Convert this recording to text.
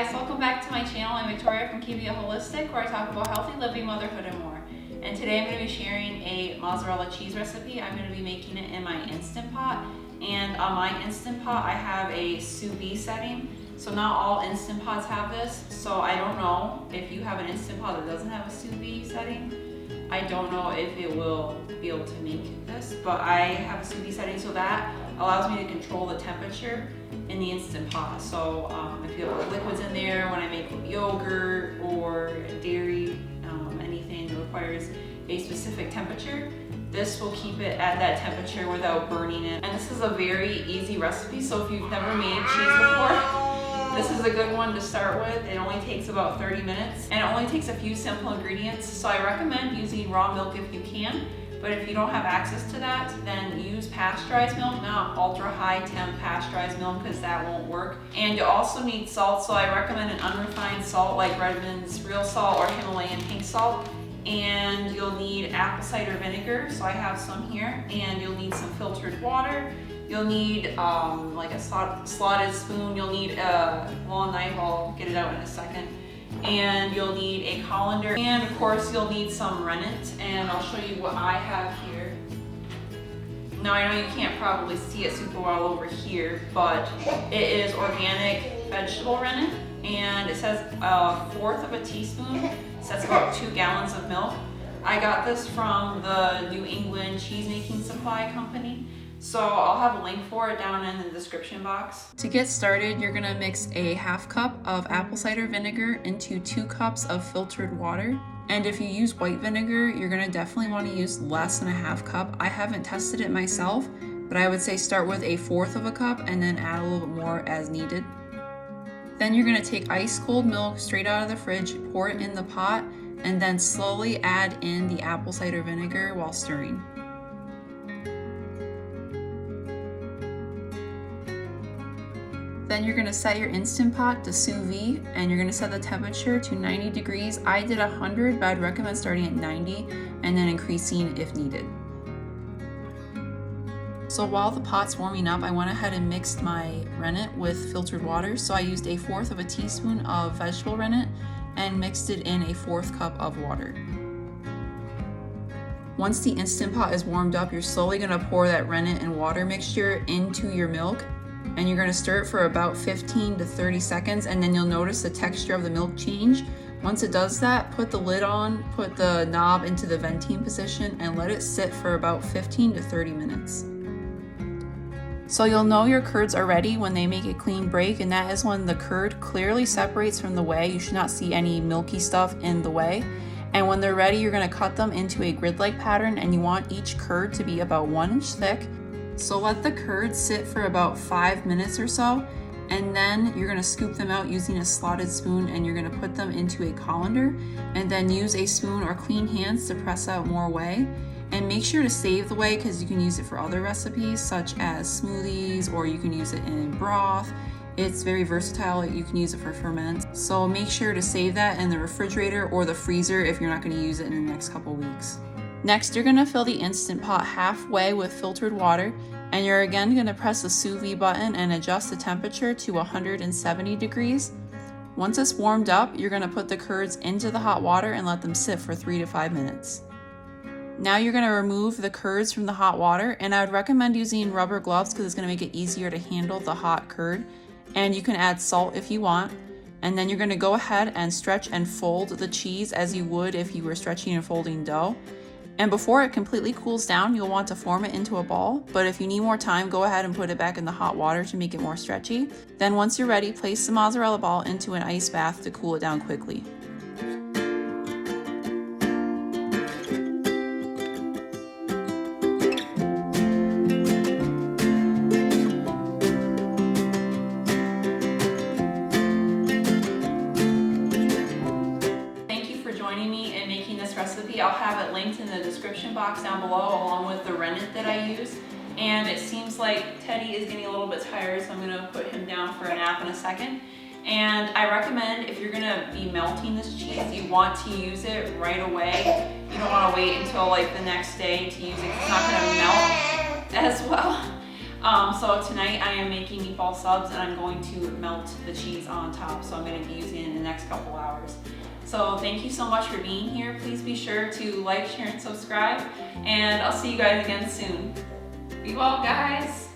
guys, welcome back to my channel. I'm Victoria from Keeping It Holistic, where I talk about healthy living, motherhood, and more. And today I'm going to be sharing a mozzarella cheese recipe. I'm going to be making it in my Instant Pot. And on my Instant Pot, I have a sous vide setting. So not all Instant Pots have this. So I don't know if you have an Instant Pot that doesn't have a sous vide setting. I don't know if it will be able to make this, but I have a sous vide setting, so that allows me to control the temperature in the Instant Pot. So if you have liquids in there, when I make yogurt or dairy, anything that requires a specific temperature, this will keep it at that temperature without burning it. And this is a very easy recipe, so if you've never made cheese before, this is a good one to start with. It only takes about 30 minutes and it only takes a few simple ingredients. So I recommend using raw milk if you can, but if you don't have access to that, then use pasteurized milk, not ultra high temp pasteurized milk, because that won't work. And you also need salt, so I recommend an unrefined salt like Redmond's real salt or Himalayan pink salt. And you'll need apple cider vinegar, so I have some here, and you'll need some filtered water. You'll need like a slotted spoon. You'll need a long knife. I'll get it out in a second. And you'll need a colander. And of course, you'll need some rennet. And I'll show you what I have here. Now, I know you can't probably see it super well over here, but it is organic vegetable rennet. And it says 1/4 of a teaspoon. So that's about 2 gallons of milk. I got this from the New England Cheese Making Supply Company. So I'll have a link for it down in the description box. To get started, you're gonna mix a 1/2 cup of apple cider vinegar into 2 cups of filtered water. And if you use white vinegar, you're gonna definitely wanna use less than a 1/2 cup. I haven't tested it myself, but I would say start with a 1/4 of a cup and then add a little bit more as needed. Then you're gonna take ice cold milk straight out of the fridge, pour it in the pot, and then slowly add in the apple cider vinegar while stirring. Then you're gonna set your Instant Pot to sous vide, and you're gonna set the temperature to 90 degrees. I did 100, but I'd recommend starting at 90 and then increasing if needed. So while the pot's warming up, I went ahead and mixed my rennet with filtered water. So I used a 1/4 of a teaspoon of vegetable rennet and mixed it in a 1/4 cup of water. Once the Instant Pot is warmed up, you're slowly gonna pour that rennet and water mixture into your milk, and you're gonna stir it for about 15 to 30 seconds, and then you'll notice the texture of the milk change. Once it does that, put the lid on, put the knob into the venting position, and let it sit for about 15 to 30 minutes. So you'll know your curds are ready when they make a clean break, and that is when the curd clearly separates from the whey. You should not see any milky stuff in the whey. And when they're ready, you're gonna cut them into a grid-like pattern, and you want each curd to be about 1 inch thick. So let the curds sit for about 5 minutes or so, and then you're gonna scoop them out using a slotted spoon, and you're gonna put them into a colander, and then use a spoon or clean hands to press out more whey. And make sure to save the whey, because you can use it for other recipes such as smoothies, or you can use it in broth. It's very versatile. You can use it for ferment. So make sure to save that in the refrigerator or the freezer if you're not going to use it in the next couple weeks. Next, you're going to fill the Instant Pot halfway with filtered water, and you're again going to press the sous vide button and adjust the temperature to 170 degrees. Once it's warmed up, you're going to put the curds into the hot water and let them sit for 3 to 5 minutes. Now you're going to remove the curds from the hot water, and I would recommend using rubber gloves because it's going to make it easier to handle the hot curd. And you can add salt if you want. And then you're going to go ahead and stretch and fold the cheese as you would if you were stretching and folding dough. And before it completely cools down, you'll want to form it into a ball. But if you need more time, go ahead and put it back in the hot water to make it more stretchy. Then once you're ready, place the mozzarella ball into an ice bath to cool it down quickly. I'll have it linked in the description box down below, along with the rennet that I use. And it seems like Teddy is getting a little bit tired, so I'm gonna put him down for a nap in a second. And I recommend, if you're gonna be melting this cheese, you want to use it right away. You don't wanna wait until like the next day to use it. It's not gonna melt as well. So tonight I am making meatball subs and I'm going to melt the cheese on top. So I'm going to be using it in the next couple hours. So thank you so much for being here. Please be sure to like, share, and subscribe. And I'll see you guys again soon. Be well, guys.